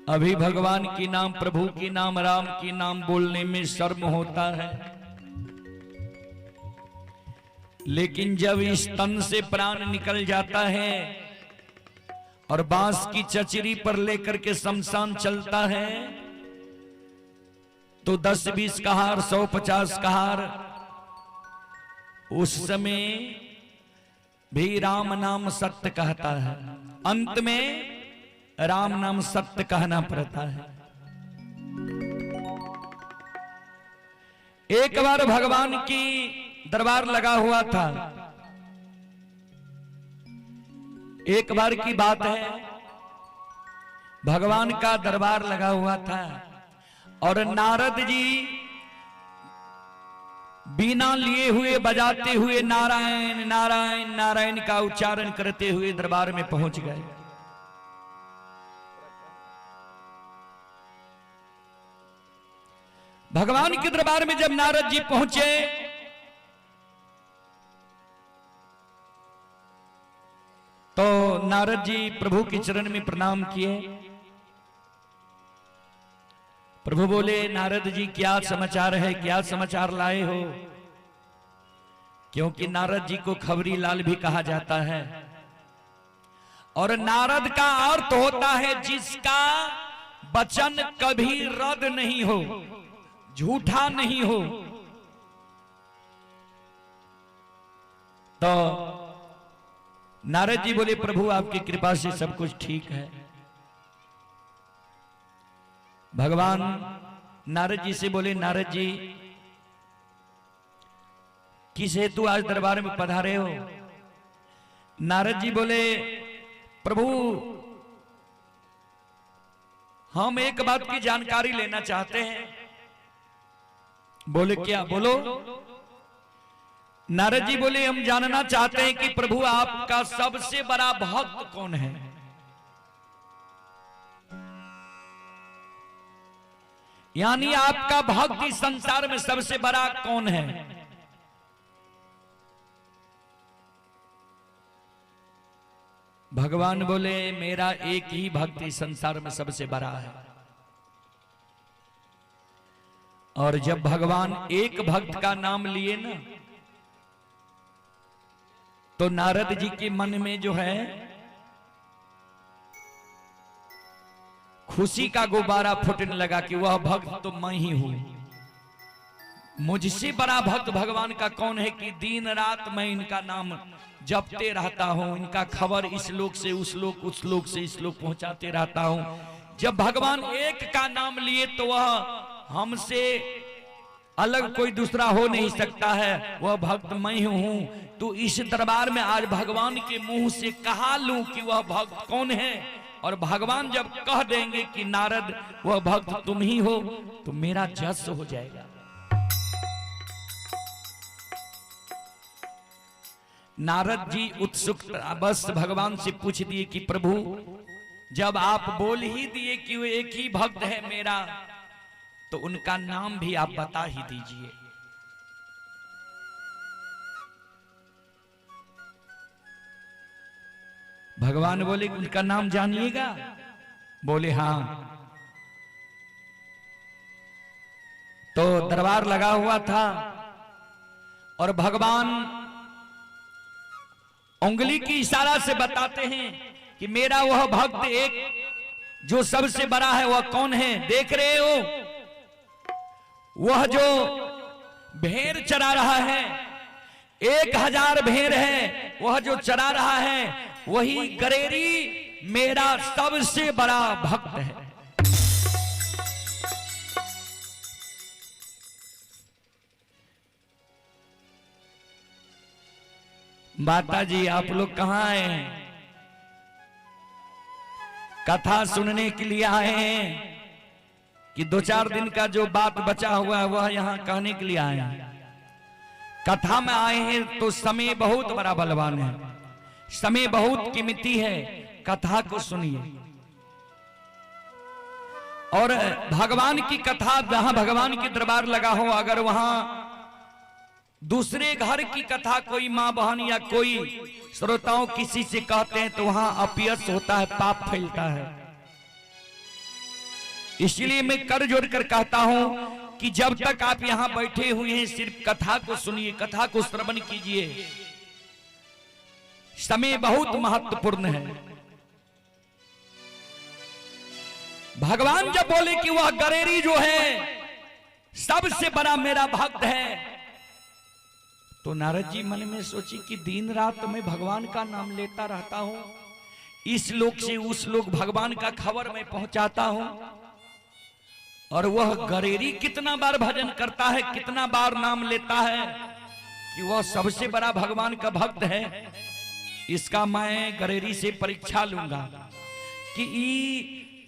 अभी भगवान की नाम, प्रभु की नाम, राम की नाम बोलने में शर्म होता है, लेकिन जब इस तन से प्राण निकल जाता है और बांस की चचरी पर लेकर के शमशान चलता है तो 10-20 कहार, 100-50 कहार, उस समय भी राम नाम सत्य कहता है। अंत में राम नाम सत्य कहना पड़ता है। एक बार भगवान की दरबार लगा हुआ था। एक बार की बात है, भगवान का दरबार लगा हुआ था और नारद जी बीना लिए हुए बजाते हुए नारायण नारायण नारायण का उच्चारण करते हुए दरबार में पहुंच गए। भगवान के दरबार में जब नारद जी पहुंचे तो नारद जी प्रभु के चरण में प्रणाम किए। प्रभु बोले, नारद जी क्या समाचार है, क्या समाचार लाए हो? क्योंकि नारद जी को खबरी लाल भी कहा जाता है और नारद का अर्थ होता है जिसका वचन कभी रद्द नहीं हो, झूठा नहीं हो। तो नारद जी बोले, प्रभु आपकी कृपा से सब कुछ ठीक है। भगवान नारद जी से बोले, नारद जी किस हेतु आज दरबार में पधारे हो? नारद जी बोले, प्रभु हम एक बात की जानकारी लेना चाहते हैं। बोले, क्या? बोलो। नारद जी बोले, हम जानना चाहते हैं कि प्रभु आपका सबसे बड़ा भक्त कौन है? यानी आपका भक्त इस संसार में सबसे बड़ा कौन है? भगवान बोले, मेरा एक ही भक्त इस संसार में सबसे बड़ा है। और जब भगवान एक भक्त का नाम लिए ना तो नारद जी के मन में जो है खुशी का गुब्बारा फूटने लगा कि वह भक्त तो मैं ही हूं। मुझसे बड़ा भक्त भगवान का कौन है कि दिन रात मैं इनका नाम जपते रहता हूं, इनका खबर इस लोक से उस लोक, उस लोक से इस लोक पहुंचाते रहता हूं। जब भगवान एक का नाम लिए तो वह हमसे अलग कोई दूसरा हो नहीं सकता है, वह भक्त मैं ही हूं। तो इस दरबार में आज भगवान के मुंह से कहा लूं कि वह भक्त कौन है, और भगवान जब कह देंगे कि नारद वह भक्त तुम ही हो तो मेरा जस हो जाएगा। नारद जी उत्सुक बस भगवान से पूछ दिए कि प्रभु जब आप बोल ही दिए कि वो एक ही भक्त है मेरा, तो उनका नाम भी आप बता ही दीजिए। भगवान बोले, उनका नाम जानिएगा? बोले हाँ। तो दरबार लगा हुआ था और भगवान उंगली की इशारा से बताते हैं कि मेरा वह भक्त एक जो सबसे बड़ा है वह कौन है? देख रहे हो वह जो भेड़ चरा रहा है, 1000 भेड़ है, वह जो चरा रहा है वही गरेरी मेरा सबसे बड़ा भक्त है। माता जी आप लोग कहां आए हैं? कथा सुनने के लिए आए हैं कि 2-4 दिन का जो बात बचा हुआ है वह यहां कहने के लिए आए हैं? कथा में आए हैं तो समय बहुत बड़ा बलवान है, समय बहुत कीमती है। कथा को सुनिए। और भगवान की कथा जहां भगवान की दरबार लगा हो, अगर वहां दूसरे घर की कथा कोई मां बहन या कोई श्रोताओं किसी से कहते हैं तो वहां अपयश होता है, पाप फैलता है। इसलिए मैं कर जोड़ कर कहता हूं कि जब तक आप यहां बैठे हुए हैं सिर्फ कथा को सुनिए, कथा को श्रवण कीजिए। समय बहुत महत्वपूर्ण है। भगवान जब बोले कि वह गरेरी जो है सबसे बड़ा मेरा भक्त है, तो नारद जी मन में सोची कि दिन रात मैं भगवान का नाम लेता रहता हूं, इस लोक से उस लोक भगवान का खबर मैं पहुंचाता हूं, और वह गरेरी कितना बार भजन करता है, कितना बार नाम लेता है कि वह सबसे बड़ा भगवान का भक्त है। इसका मैं गरेरी से परीक्षा लूंगा कि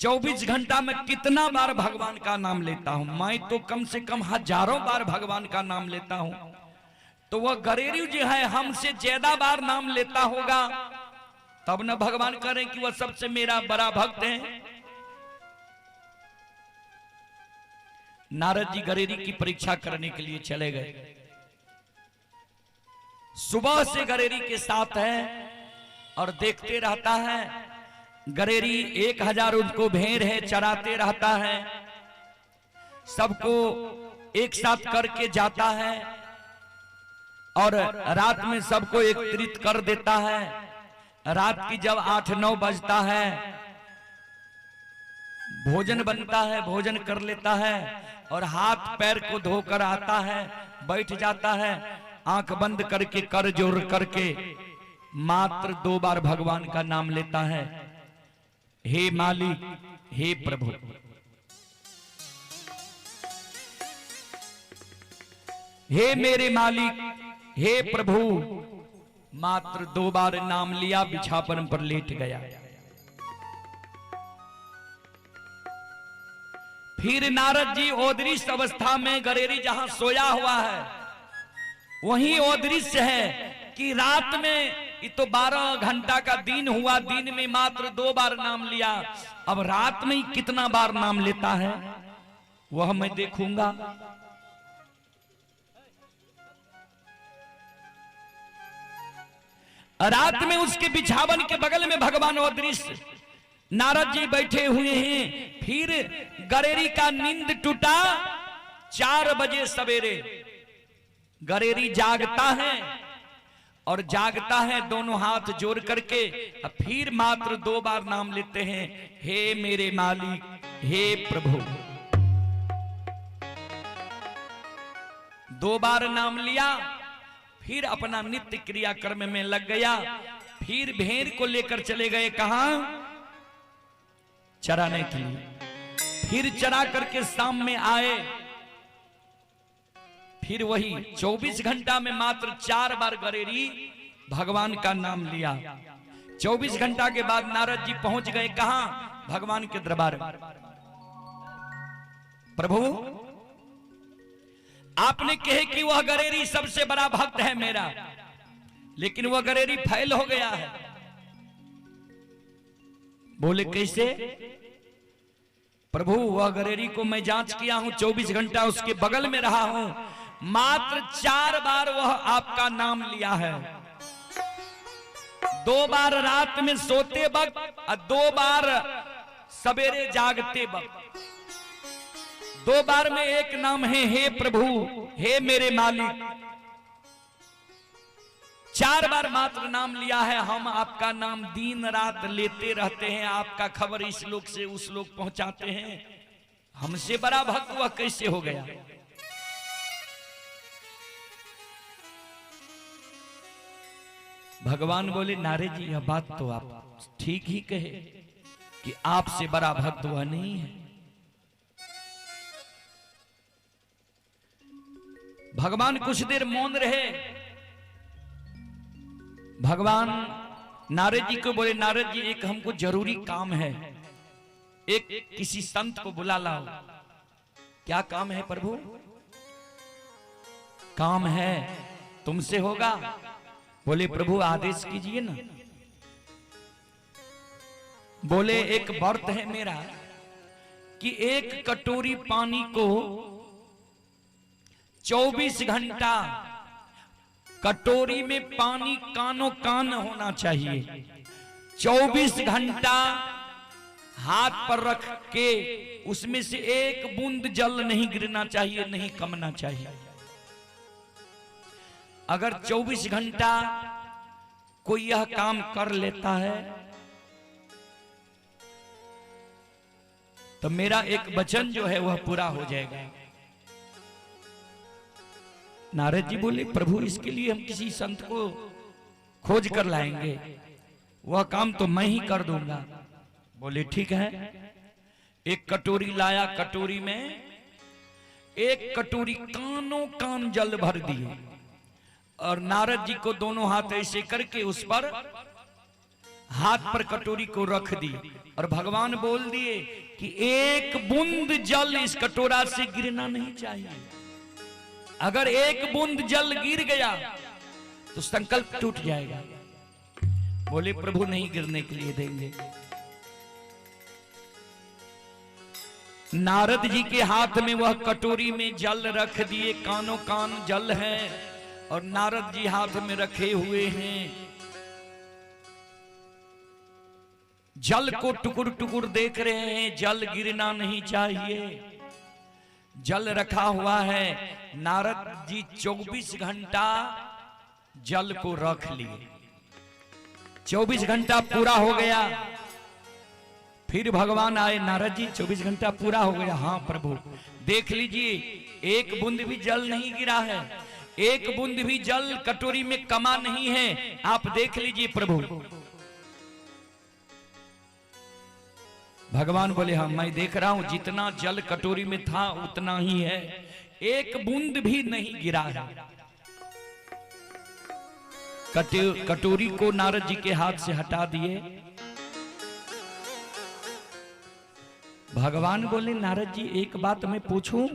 24 घंटा में कितना बार भगवान का नाम लेता हूं। मैं तो कम से कम हजारों बार भगवान का नाम लेता हूं, तो वह गरेरी जो है हमसे ज्यादा बार नाम लेता होगा, तब न भगवान करें कि वह सबसे मेरा बड़ा भक्त है। नारद जी गरेरी की परीक्षा करने के लिए चले गए। सुबह से गरेरी के साथ है और देखते रहता है। गरेरी 1000 उनको भेड़ है, चराते रहता है, सबको एक साथ करके जाता है और रात में सबको एकत्रित कर देता है। रात की जब 8-9 बजता है, भोजन बनता है, भोजन कर लेता है और हाथ पैर को धोकर आता है, बैठ जाता है, आंख बंद करके कर जोड़ करके मात्र 2 बार भगवान का नाम लेता है। हे मालिक, हे प्रभु। हे मेरे मालिक, हे प्रभु। मात्र 2 बार नाम लिया, बिछावन पर लेट गया। फिर नारद जी ओदृश्य अवस्था में गरेरी जहां सोया हुआ है वहीं ओदृश्य है कि रात में ये तो 12 घंटा का दिन हुआ, दिन में मात्र 2 बार नाम लिया, अब रात में कितना बार नाम लेता है वह मैं देखूंगा। रात में उसके बिछावन के बगल में भगवान अदृश्य नारद जी बैठे हुए हैं। फिर गरेरी का नींद टूटा। 4 बजे सवेरे गरेरी जागता है और जागता है दोनों हाथ जोड़ करके, फिर मात्र 2 बार नाम लेते हैं, हे मेरे मालिक, हे प्रभु। 2 बार नाम लिया, फिर अपना नित्य क्रियाकर्म में लग गया। फिर भेड़ को लेकर चले गए कहां? चराने के लिए। फिर चरा करके शाम में आए। फिर वही 24 घंटा में मात्र 4 बार गरेरी भगवान का नाम लिया। 24 घंटा के बाद नारद जी पहुंच गए कहां? भगवान के दरबार में। प्रभु, आपने कहे कि वह गरेरी सबसे बड़ा भक्त है मेरा, लेकिन वह गरेरी फैल हो गया है। बोले कैसे? प्रभु, वह गरेरी को मैं जांच किया हूं, 24 घंटा उसके बगल में रहा हूं, मात्र 4 बार वह आपका नाम लिया है। 2 बार रात में सोते वक्त और 2 बार सवेरे जागते वक्त। 2 बार में एक नाम है, हे प्रभु, हे मेरे मालिक। 4 बार मात्र नाम लिया है। हम आपका नाम दिन रात लेते रहते हैं, आपका खबर इस लोक से उस लोक पहुंचाते हैं। हमसे बड़ा भक्त वह कैसे हो गया? भगवान बोले, नारद जी यह बात तो आप ठीक ही कहे कि आपसे बड़ा भक्त वह नहीं है। भगवान कुछ देर मौन रहे। भगवान नारद जी को बोले, नारद जी एक हमको जरूरी काम है, एक किसी संत को बुला लाओ। क्या काम है प्रभु? काम है तुमसे होगा। बोले प्रभु आदेश कीजिए ना। बोले एक व्रत है मेरा कि 1 कटोरी पानी को 24 घंटा कटोरी में पानी कानो कान होना चाहिए। 24 घंटा हाथ पर रख के उसमें से एक बूंद जल नहीं गिरना चाहिए, नहीं कमना चाहिए। अगर 24 घंटा कोई यह काम कर लेता है तो मेरा एक वचन जो है वह पूरा हो जाएगा। नारद जी बोले प्रभु इसके लिए हम किसी संत को खोज कर लाएंगे, वह काम तो मैं ही कर दूंगा। बोले ठीक है। एक कटोरी लाया, कटोरी में एक कटोरी कानों कान जल भर दिए और नारद जी को दोनों हाथ ऐसे करके उस पर हाथ पर कटोरी को रख दी और भगवान बोल दिए कि एक बूंद जल इस कटोरा से गिरना नहीं चाहिए। अगर एक बूंद जल गिर गया तो संकल्प टूट जाएगा। बोले प्रभु नहीं गिरने के लिए देंगे। नारद जी के हाथ में वह कटोरी में जल रख दिए, कानों कान जल है और नारद जी हाथ में रखे हुए हैं। जल को टुकुर टुकुर देख रहे हैं, जल गिरना नहीं चाहिए। जल रखा हुआ है। नारद जी 24 घंटा जल को रख लिए। 24 घंटा पूरा हो गया। फिर भगवान आए, नारद जी 24 घंटा पूरा हो गया। हाँ प्रभु देख लीजिए, एक बूंद भी जल नहीं गिरा है, एक बूंद भी जल कटोरी में कमा नहीं है, आप देख लीजिए प्रभु। भगवान बोले हाँ मैं देख रहा हूं, जितना जल कटोरी में था उतना ही है, एक बूंद भी नहीं गिरा है। कटोरी को नारद जी के हाथ से हटा दिए। भगवान बोले नारद जी एक बात मैं पूछूं?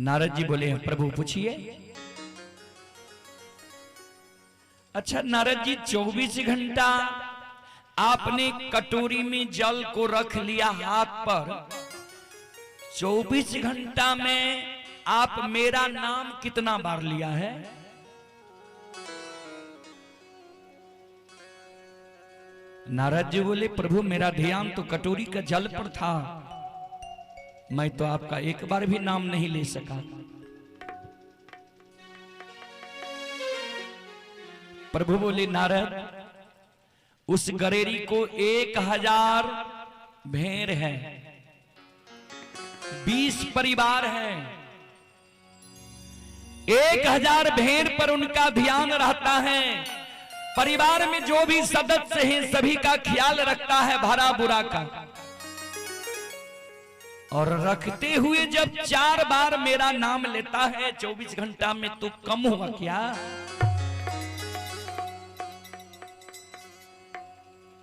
नारद जी बोले प्रभु पूछिए। अच्छा नारद जी 24 घंटा आपने कटोरी में जल को रख लिया हाथ पर, 24 घंटा में आप मेरा नाम कितना बार लिया है? नारद जी बोले प्रभु मेरा ध्यान तो कटोरी का जल पर था, मैं तो आपका एक बार भी नाम नहीं ले सका। प्रभु बोले नारद उस गरेरी को 1000 भेड़ है, 20 परिवार हैं, 1000 भेड़ पर उनका ध्यान रहता है। परिवार में जो भी सदस्य हैं सभी का ख्याल रखता है, भला बुरा का। और रखते हुए जब 4 बार मेरा नाम लेता है 24 घंटा में, तो कम हुआ क्या?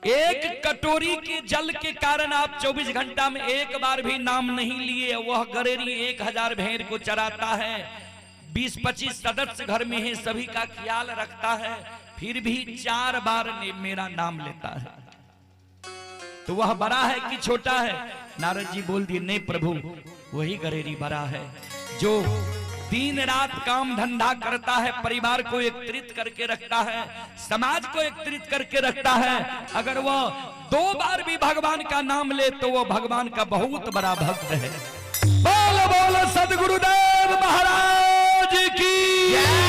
एक कटोरी के जल के कारण आप 24 घंटा में एक बार भी नाम नहीं लिए। वह गरेरी 1000 भेड़ को चराता है, 20-25 सदस्य घर में है, सभी का ख्याल रखता है, फिर भी 4 बार मेरा नाम लेता है। तो वह बड़ा है कि छोटा है? नारद जी बोल दिए नहीं प्रभु वही गरेरी बड़ा है, जो दिन रात काम धंधा करता है, परिवार को एकत्रित करके रखता है, समाज को एकत्रित करके रखता है। अगर वह 2 बार भी भगवान का नाम ले तो वह भगवान का बहुत बड़ा भक्त है। बोलो बोलो सदगुरुदेव महाराज की।